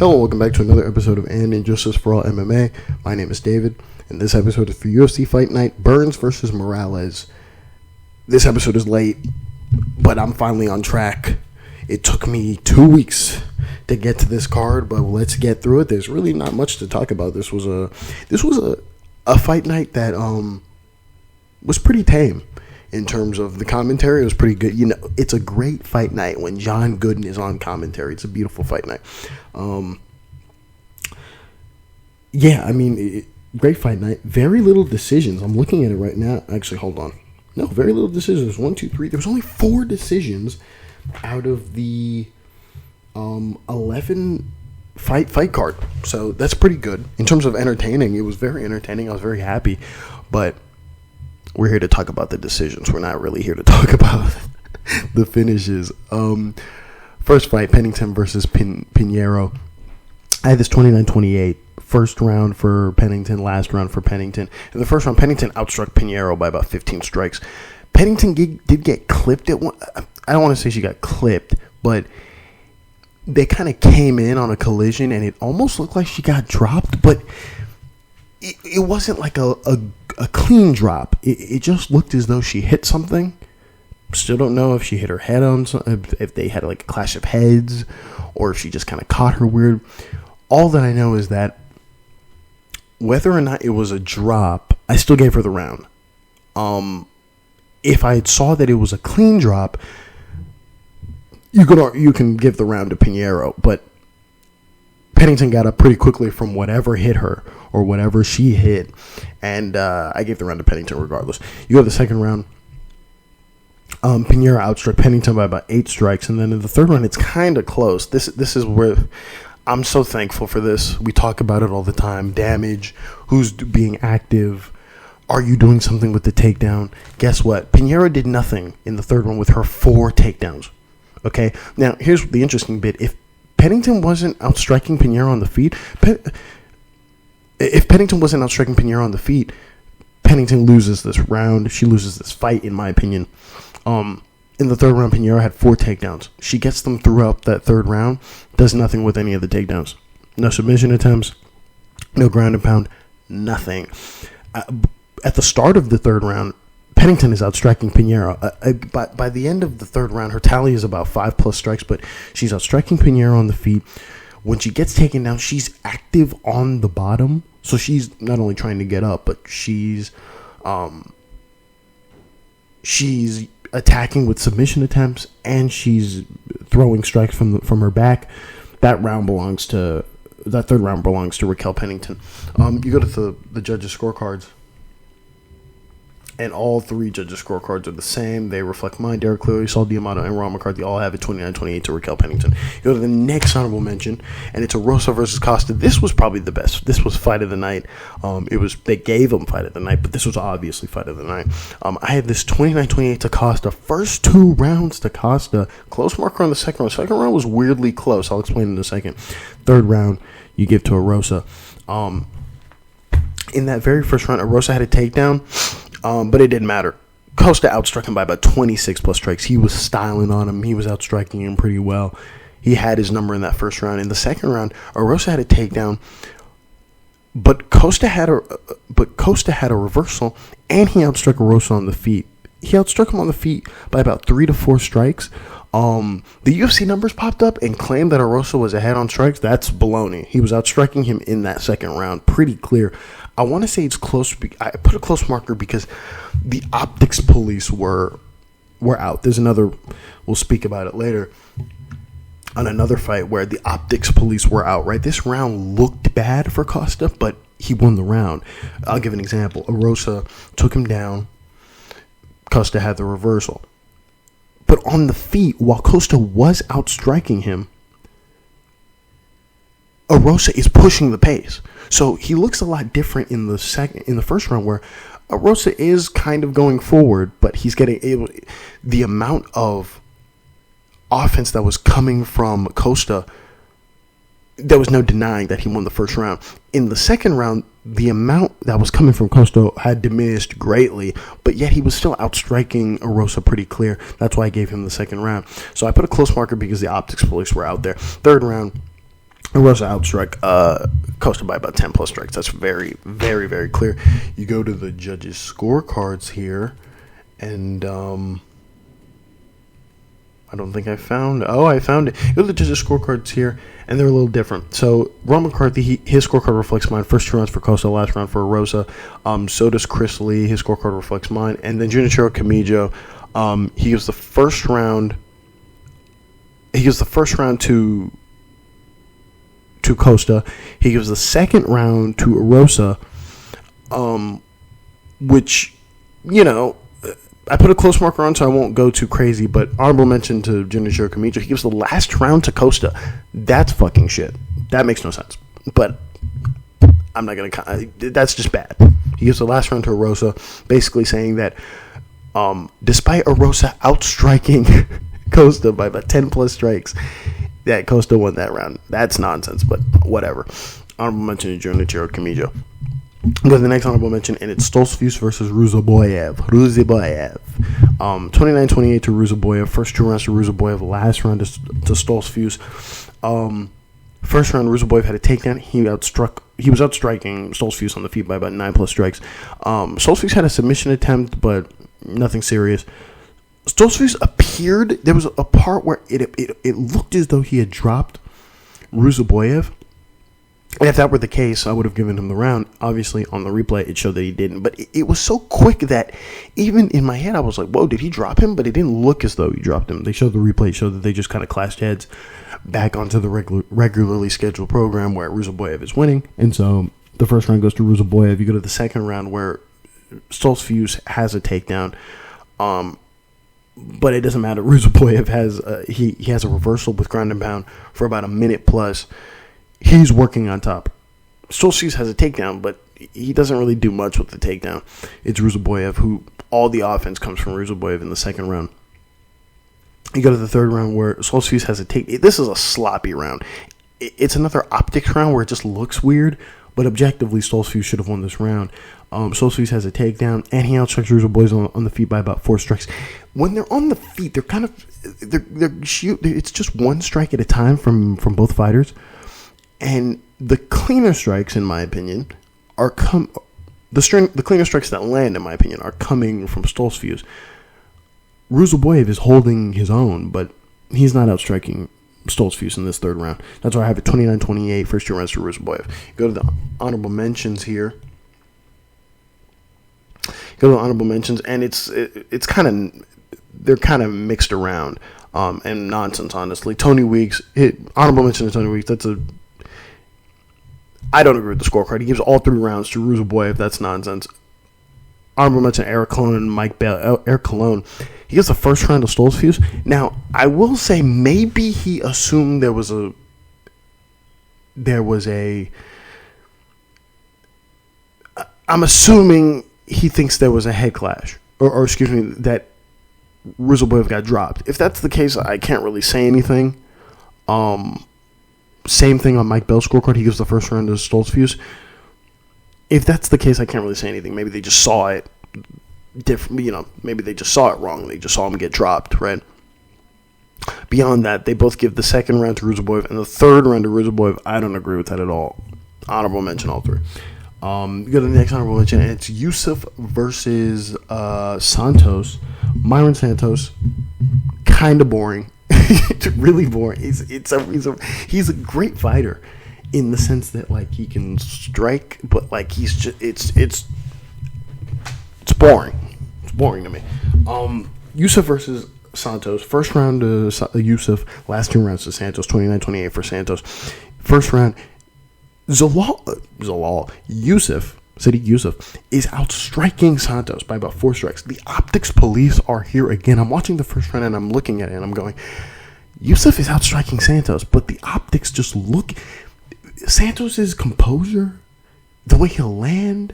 Hello, welcome back to another episode of Injustice For All MMA. My name is David, and this episode is for UFC Fight Night, Burns versus Morales. This episode is late, but I'm finally on track. It took me 2 weeks to get to this card, but let's get through it. There's really not much to talk about. This was a fight night that was pretty tame. In terms of the commentary, it was pretty good. You know, it's a great fight night when John Gooden is on commentary. It's a beautiful fight night. Great fight night. Very little decisions. I'm looking at it right now. Actually, hold on. No, very little decisions. 1, 2, 3. There was only 4 decisions out of the 11 fight card. So that's pretty good. In terms of entertaining, it was very entertaining. I was very happy. But we're here to talk about the decisions. We're not really here to talk about the finishes. First fight, Pennington versus Pinheiro. I had this 29-28. First round for Pennington, last round for Pennington. In the first round, Pennington outstruck Pinheiro by about 15 strikes. Pennington did get clipped at one. I don't want to say she got clipped, but they kind of came in on a collision, and it almost looked like she got dropped, but it wasn't like a clean drop. It just looked as though she hit something. Still don't know if she hit her head on something, if they had like a clash of heads, or if she just kind of caught her weird. All that I know is that whether or not it was a drop, I still gave her the round. If I saw that it was a clean drop, you can give the round to Pinheiro, but Pennington got up pretty quickly from whatever hit her or whatever she hit, and I gave the round to Pennington regardless. You go to the second round. Pinheiro outstruck Pennington by about 8 strikes, and then in the third round, it's kind of close. This is where I'm so thankful for this. We talk about it all the time. Damage, who's being active, are you doing something with the takedown? Guess what? Pinheiro did nothing in the third round with her 4 takedowns. Okay, now here's the interesting bit. If Pennington wasn't outstriking Pinheiro on the feet, if Pennington wasn't outstriking Pinheiro on the feet, Pennington loses this round. She loses this fight, in my opinion. In the third round, Pinheiro had 4 takedowns. She gets them throughout that third round, does nothing with any of the takedowns. No submission attempts, no ground and pound, nothing. At the start of the third round, Pennington is outstriking Pinheiro. By the end of the third round, her tally is about 5+ strikes, but she's outstriking Pinheiro on the feet. When she gets taken down, she's active on the bottom. So she's not only trying to get up, but she's attacking with submission attempts, and she's throwing strikes from her back. That third round belongs to Raquel Pennington. You go to the judges' scorecards, and all 3 judges' scorecards are the same. They reflect mine. Derek Cleary, Saul D'Amato, and Ron McCarthy all have it 29-28 to Raquel Pennington. You go to the next honorable mention, and it's Erosa versus Costa. This was probably the best. This was fight of the night. They gave them fight of the night, but this was obviously fight of the night. I had this 29-28 to Costa. First 2 rounds to Costa. Close marker on the second round. Second round was weirdly close. I'll explain in a second. Third round, you give to Erosa. In that very first round, Erosa had a takedown. But it didn't matter. Costa outstruck him by about 26+ strikes. He was styling on him. He was outstriking him pretty well. He had his number in that first round. In the second round, Erosa had a takedown, but Costa had a reversal, and he outstruck Erosa on the feet. He outstruck him on the feet by about 3 to 4 strikes. The UFC numbers popped up and claimed that Erosa was ahead on strikes. That's baloney. He was outstriking him in that second round. Pretty clear. I want to say it's close. I put a close marker because the optics police were out. There's another, we'll speak about it later, on another fight where the optics police were out, right? This round looked bad for Costa, but he won the round. I'll give an example. Erosa took him down. Costa had the reversal. But on the feet, while Costa was outstriking him, Erosa is pushing the pace. So he looks a lot different in the first round, where Erosa is kind of going forward, but he's getting the amount of offense that was coming from Costa. There was no denying that he won the first round. In the second round, the amount that was coming from Costa had diminished greatly, but yet he was still outstriking Erosa pretty clear. That's why I gave him the second round. So I put a close marker because the optics police were out there. Third round, Erosa outstruck Costa by about 10 plus strikes. That's very, very, very clear. You go to the judges' scorecards here, and I don't think I found. Oh, I found it. You go to the judges' scorecards here, and they're a little different. So Ron McCarthy, his scorecard reflects mine. First 2 rounds for Costa, last round for Erosa. So does Chris Lee. His scorecard reflects mine. And then Junichiro Kamijo, he gives the first round. He gives the first round to Costa. He gives the second round to Erosa, which, you know, I put a close marker on, so I won't go too crazy, but honorable mention to Junichiro Kamijo. He gives the last round to Costa. That's fucking shit. That makes no sense. But I'm not going to... That's just bad. He gives the last round to Erosa, basically saying that despite Erosa outstriking Costa by about 10 plus strikes, that Costa won that round. That's nonsense, but whatever. Honorable mention to Junichiro Kamijo. Go to the next honorable mention, and it's Stoltzfus versus Ruziboev. 29-28 to Ruziboev. First 2 rounds to Ruziboev. Last round to Stoltzfus. First round, Ruziboev had a takedown. He was outstriking Stoltzfus on the feet by about 9 plus strikes. Stoltzfus had a submission attempt, but nothing serious. Stoltzfus appeared. There was a part where it looked as though he had dropped Ruziboev. And if that were the case, I would have given him the round. Obviously, on the replay, it showed that he didn't. But it was so quick that even in my head, I was like, whoa, did he drop him? But it didn't look as though he dropped him. They showed the replay. It showed that they just kind of clashed heads back onto the regularly scheduled program where Ruziboev is winning. And so the first round goes to Ruziboev. You go to the second round where Stoltzfus has a takedown. But it doesn't matter. Ruziboev has he has a reversal with ground and pound for about a minute plus. He's working on top. Stoltzfus has a takedown, but he doesn't really do much with the takedown. It's Ruziboev, who all the offense comes from Ruziboev in the second round. You go to the third round where Stoltzfus has a take. This is a sloppy round. It's another optics round where it just looks weird, but objectively, Stoltzfus should have won this round. Stoltzfus has a takedown, and he outstrikes Ruziboev on the feet by about 4 strikes. When they're on the feet, they're kind of it's just one strike at a time from both fighters. And the cleaner strikes, in my opinion, are the cleaner strikes that land, in my opinion, are coming from Stoltzfus. Ruziboev is holding his own, but he's not outstriking Stoltzfus in this third round. That's why I have it 29-28, first 2 rounds to Ruziboev. Go to the honorable mentions here. Go to the honorable mentions, and it's kind of they're kind of mixed around and nonsense, honestly. Tony Weeks, honorable mention to Tony Weeks. I don't agree with the scorecard. He gives all 3 rounds to Ruziboev. That's nonsense. Honorable mention Eric Colon and Mike Bell. Eric Colon, he gives the first round to Stoltzfus. Now, I will say maybe he assumed there was a. I'm assuming he thinks there was a head clash, or excuse me, that Ruziboev got dropped. If that's the case, I can't really say anything. Same thing on Mike Bell's scorecard. He gives the first round to Stoltzfus. If that's the case, I can't really say anything. Maybe they just saw it different. You know, maybe they just saw it wrong. They just saw him get dropped, right? Beyond that, they both give the second round to Ruziboev and the third round to Ruziboev. I don't agree with that at all. Honorable mention, all 3. You go to the next honorable mention, and it's Yusuff versus Santos. Myron Santos, kind of boring. It's really boring. He's a great fighter in the sense that like he can strike, but like he's just it's boring. It's boring to me. Yusuff versus Santos. First round to Yusuff. Last 2 rounds to Santos. 29-28 for Santos. First round, Yusuff is outstriking Santos by about 4 strikes. The optics police are here again. I'm watching the first round and I'm looking at it and I'm going, Yusuff is outstriking Santos, but the optics just look. Santos's composure, the way he'll land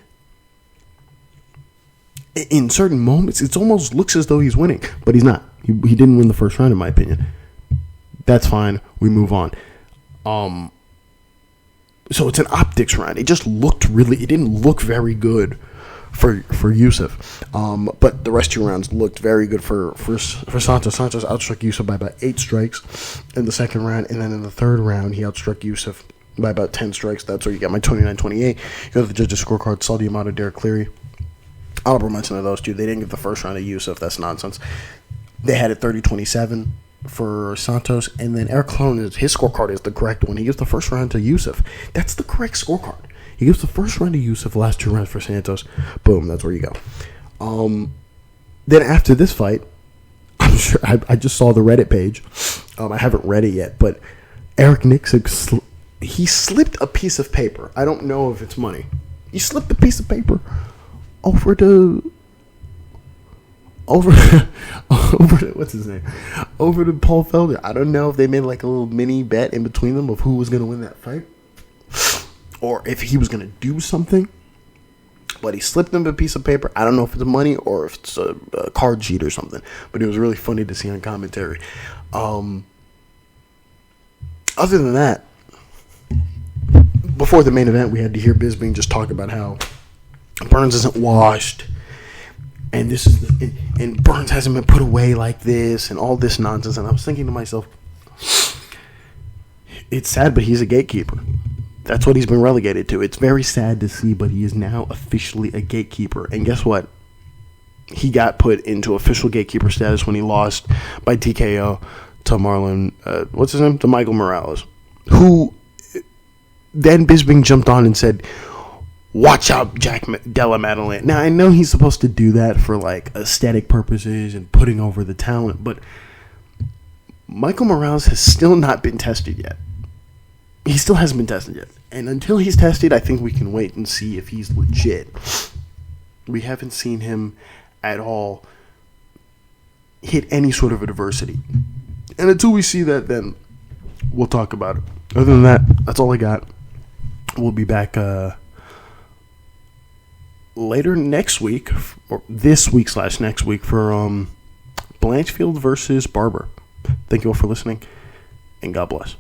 in certain moments, it almost looks as though he's winning, but he's not. He didn't win the first round, in my opinion. That's fine. We move on. So it's an optics round. It just looked it didn't look very good for Yusuff. But the rest 2 rounds looked very good for Santos. Santos outstruck Yusuff by about 8 strikes in the second round, and then in the third round he outstruck Yusuff by about 10 strikes. That's where you get my 29-28. You go to the judges' scorecard, Saul Diamato, Derek Cleary. Honorable mention of those 2. They didn't give the first round to Yusuff. That's nonsense. They had it 30-27 for Santos, and then Eric Clone, his scorecard is the correct one. He gives the first round to Yusuff. That's the correct scorecard. He gives the first round to Yusuff, the last 2 rounds for Santos. Boom, that's where you go. Then after this fight, I'm sure I just saw the Reddit page. I haven't read it yet, but Eric Nicksick, he slipped a piece of paper. I don't know if it's money. He slipped a piece of paper over to what's his name? Over to Paul Felder. I don't know if they made like a little mini bet in between them of who was going to win that fight, or if he was going to do something. But he slipped him a piece of paper. I don't know if it's money or if it's a card sheet or something. But it was really funny to see on commentary. Other than that, before the main event, we had to hear Bisping just talk about how Burns isn't washed, and and Burns hasn't been put away like this, and all this nonsense. And I was thinking to myself, it's sad, but he's a gatekeeper. That's what he's been relegated to. It's very sad to see, but he is now officially a gatekeeper. And guess what? He got put into official gatekeeper status when he lost by TKO to Marlon, what's his name? To Michael Morales. Who then Bisping jumped on and said, watch out, Jack Della Maddalena. Now, I know he's supposed to do that for like aesthetic purposes and putting over the talent, but Michael Morales has still not been tested yet. He still hasn't been tested yet. And until he's tested, I think we can wait and see if he's legit. We haven't seen him at all hit any sort of adversity. And until we see that, then we'll talk about it. Other than that, that's all I got. We'll be back later next week, or this week / next week, for Blanchfield versus Barber. Thank you all for listening, and God bless.